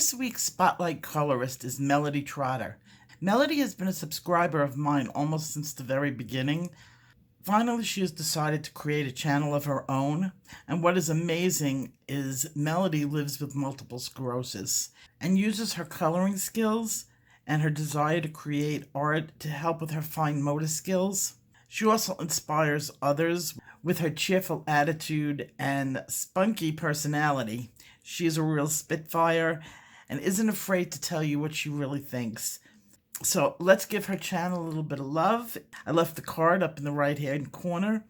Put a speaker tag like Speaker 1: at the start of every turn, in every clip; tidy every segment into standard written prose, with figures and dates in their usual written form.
Speaker 1: This week's Spotlight colorist is Melody Trotter. Melody has been a subscriber of mine almost since the very beginning. Finally, she has decided to create a channel of her own, and what is amazing is Melody lives with multiple sclerosis and uses her coloring skills and her desire to create art to help with her fine motor skills. She also inspires others with her cheerful attitude and spunky personality. She is a real spitfire and isn't afraid to tell you what she really thinks. So let's give her channel a little bit of love. I left the card up in the right-hand corner.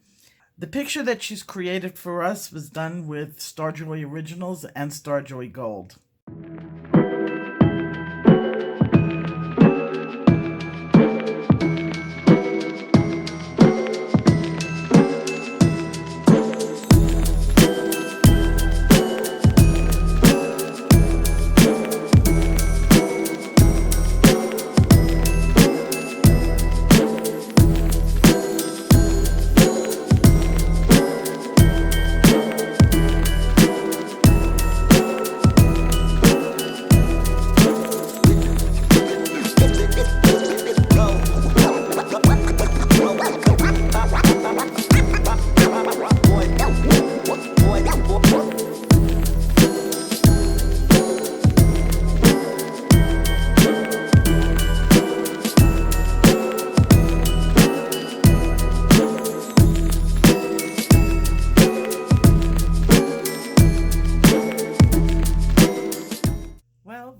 Speaker 1: The picture that she's created for us was done with Starjoy Originals and Starjoy Gold.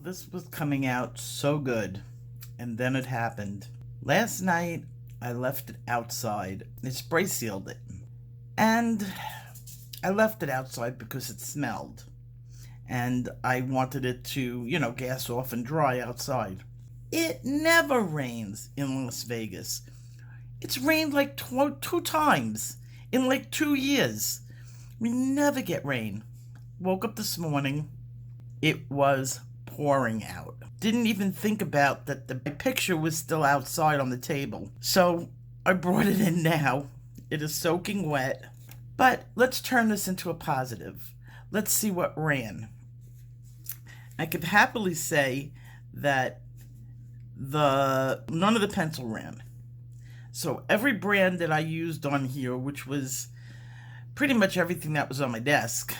Speaker 1: This was coming out so good, and then it happened. Last night, I left it outside. I spray sealed it, and I left it outside because it smelled, and I wanted it to, gas off and dry outside. It never rains in Las Vegas. It's rained like two times in like 2 years. We never get rain. Woke up this morning, it was pouring out. Didn't even think about that the picture was still outside on the table. So I brought it in now. It is soaking wet. But let's turn this into a positive. Let's see what ran. I could happily say that none of the pencil ran. So every brand that I used on here, which was pretty much everything that was on my desk,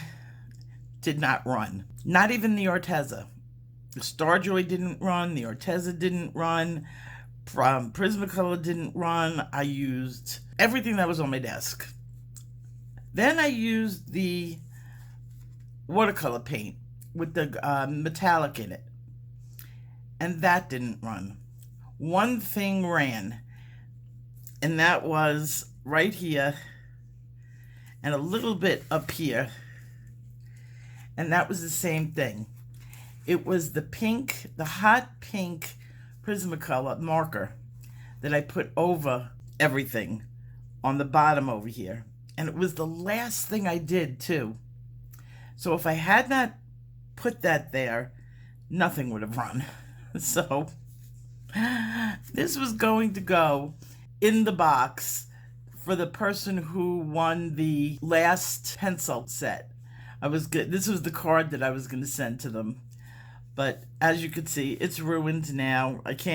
Speaker 1: did not run. Not even the Arteza. The Starjoy didn't run, the Arteza didn't run, Prismacolor didn't run. I used everything that was on my desk. Then I used the watercolor paint with the metallic in it, and that didn't run. One thing ran, and that was right here and a little bit up here, and that was the same thing. It was the hot pink Prismacolor marker that I put over everything on the bottom over here. And it was the last thing I did too. So if I had not put that there, nothing would have run. So this was going to go in the box for the person who won the last pencil set. This was the card that I was going to send to them. But as you can see, it's ruined now. It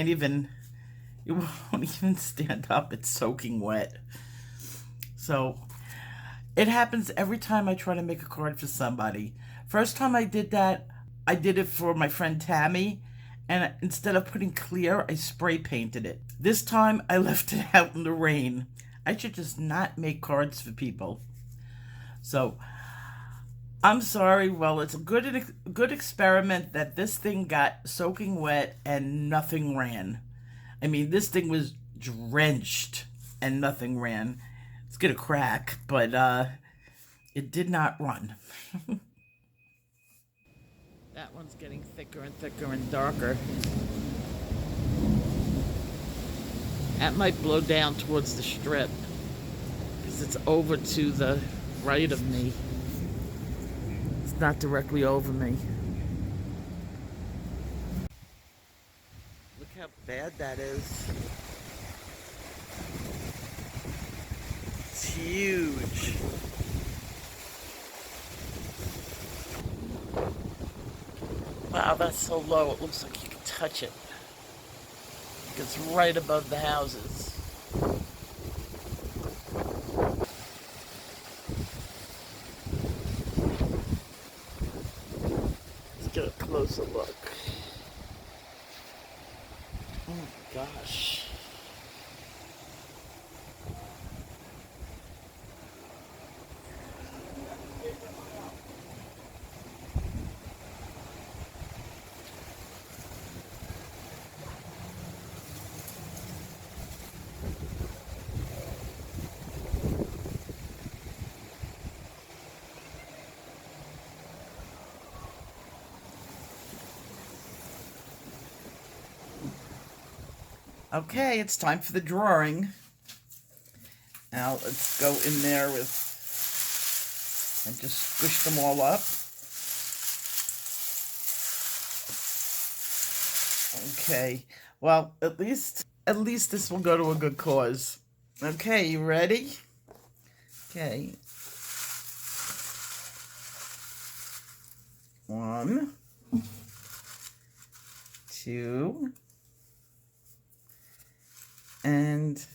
Speaker 1: won't even stand up. It's soaking wet. So it happens every time I try to make a card for somebody. First time I did that, I did it for my friend Tammy. And instead of putting clear, I spray painted it. This time I left it out in the rain. I should just not make cards for people. So I'm sorry. Well, it's a good experiment that this thing got soaking wet and nothing ran. I mean, this thing was drenched and nothing ran. It's gonna crack, but it did not run. That one's getting thicker and thicker and darker. That might blow down towards the strip because it's over to the right of me. Not directly over me. Look how bad that is. It's huge. Wow, that's so low, it looks like you can touch it. It's right above the houses. Let's get a closer look. Oh my gosh. Okay, it's time for the drawing. Now let's go in there with and just squish them all up. Okay, well, at least this will go to a good cause. Okay, you ready? Okay. 1, 2, and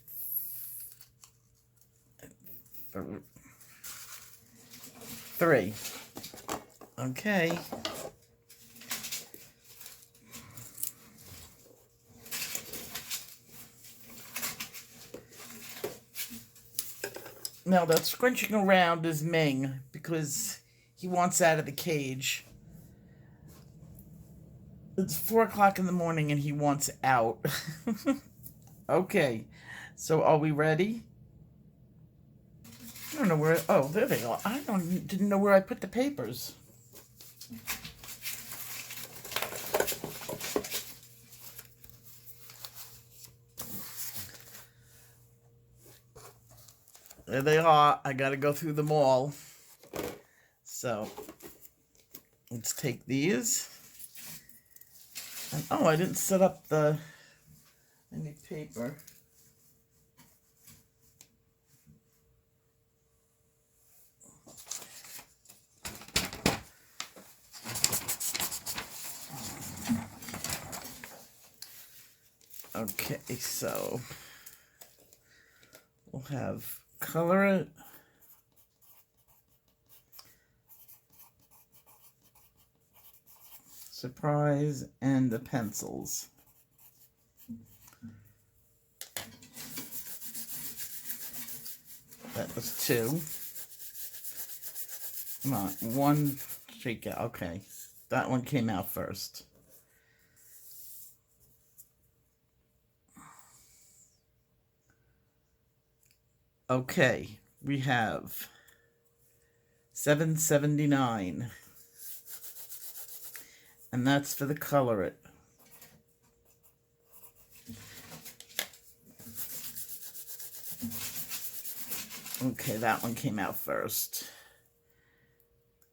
Speaker 1: 3. Okay. Now that scrunching around is Ming because he wants out of the cage. It's 4 o'clock in the morning and he wants out. Okay, so are we ready? I don't know where. Oh, there they are. I didn't know where I put the papers. There they are. I gotta go through them all. So let's take these. And, oh, I didn't set up the. I need paper. Okay, so we'll have Colorit, Surprise, and the pencils. That was 2. Come on, 1 shake out. Okay, that one came out first. Okay, we have 779, and that's for the Colorit. Okay, that one came out first.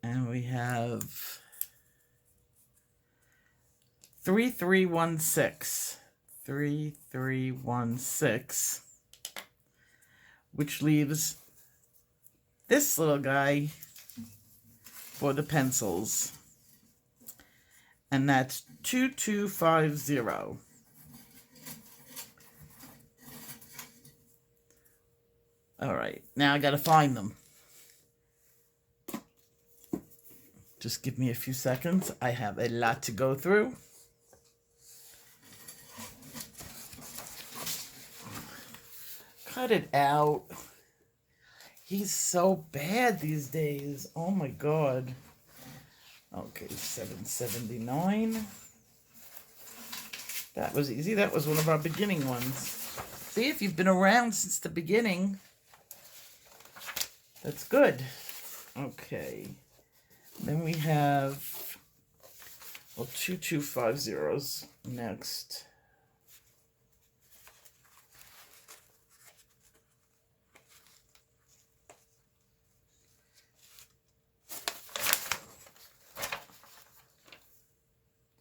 Speaker 1: And we have 3316. 3316. Which leaves this little guy for the pencils. And that's 2250. All right, now I gotta find them. Just give me a few seconds. I have a lot to go through. Cut it out. He's so bad these days. Oh my God. Okay, 779. That was easy. That was one of our beginning ones. See, if you've been around since the beginning, that's good. Okay. Then we have, well, 2250s next.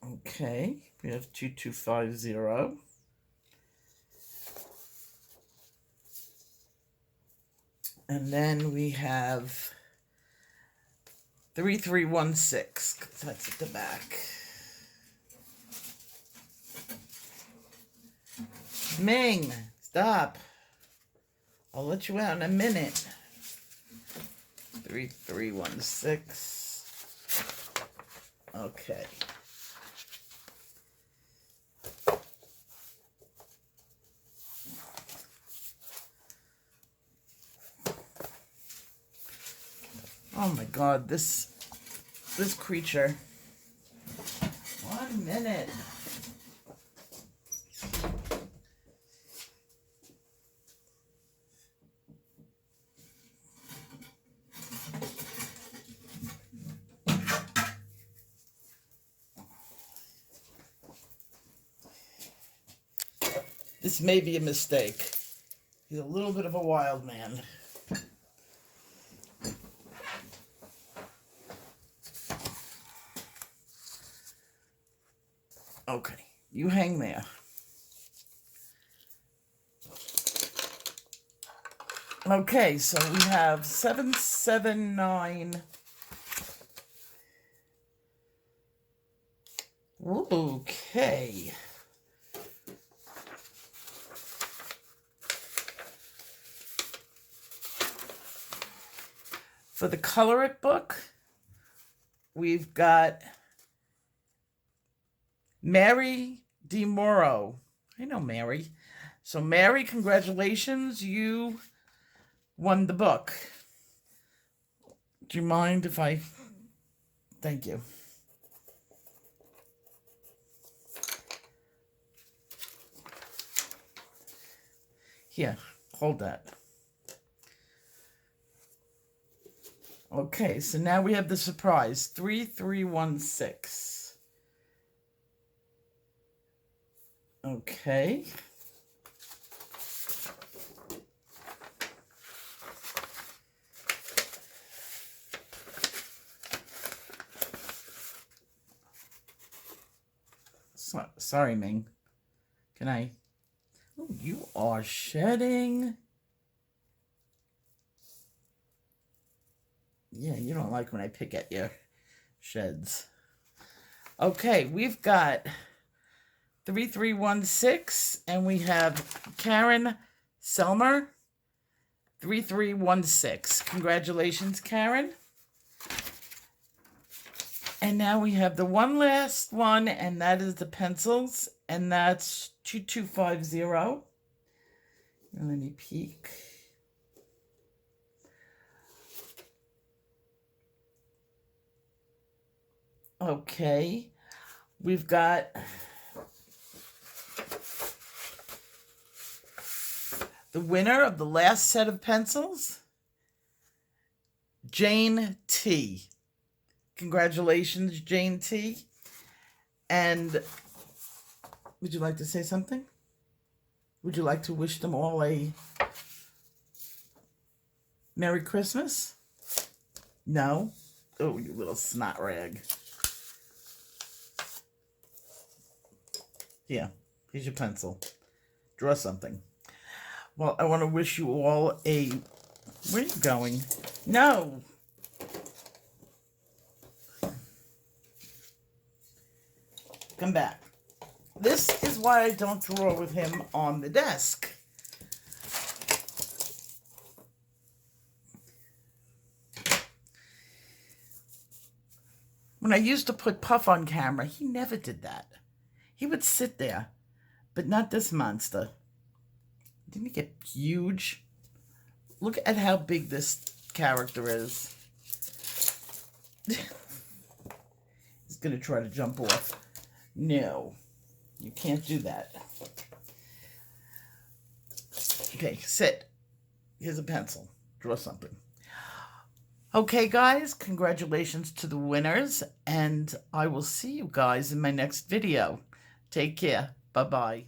Speaker 1: Okay, we have 2250. And then we have 3316, 'cause that's at the back. Ming, stop. I'll let you out in a minute. 3316. Okay. Oh my God, this creature. 1 minute. This may be a mistake. He's a little bit of a wild man. Okay, you hang there. Okay, so we have 779. Okay. For the Colorit book, we've got Mary DeMoro. I know Mary. So Mary, congratulations. You won the book. Do you mind if I... Thank you. Here, hold that. Okay, so now we have the surprise. 3316. Okay. Sorry, Ming. Can I? Oh, you are shedding. Yeah, you don't like when I pick at your sheds. Okay, we've got 3316, and we have Karen Selmer, 3316. Congratulations, Karen. And now we have the one last one, and that is the pencils, and that's 2250. Let me peek. Okay, we've got the winner of the last set of pencils, Jane T. Congratulations, Jane T. And would you like to say something? Would you like to wish them all a Merry Christmas? No? Oh, you little snot rag. Yeah, here's your pencil. Draw something. Well, I want to wish you all a... Where are you going? No! Come back. This is why I don't draw with him on the desk. When I used to put Puff on camera, he never did that. He would sit there, but not this monster. Didn't he get huge? Look at how big this character is. He's going to try to jump off. No, you can't do that. Okay, sit. Here's a pencil. Draw something. Okay, guys, congratulations to the winners, and I will see you guys in my next video. Take care. Bye-bye.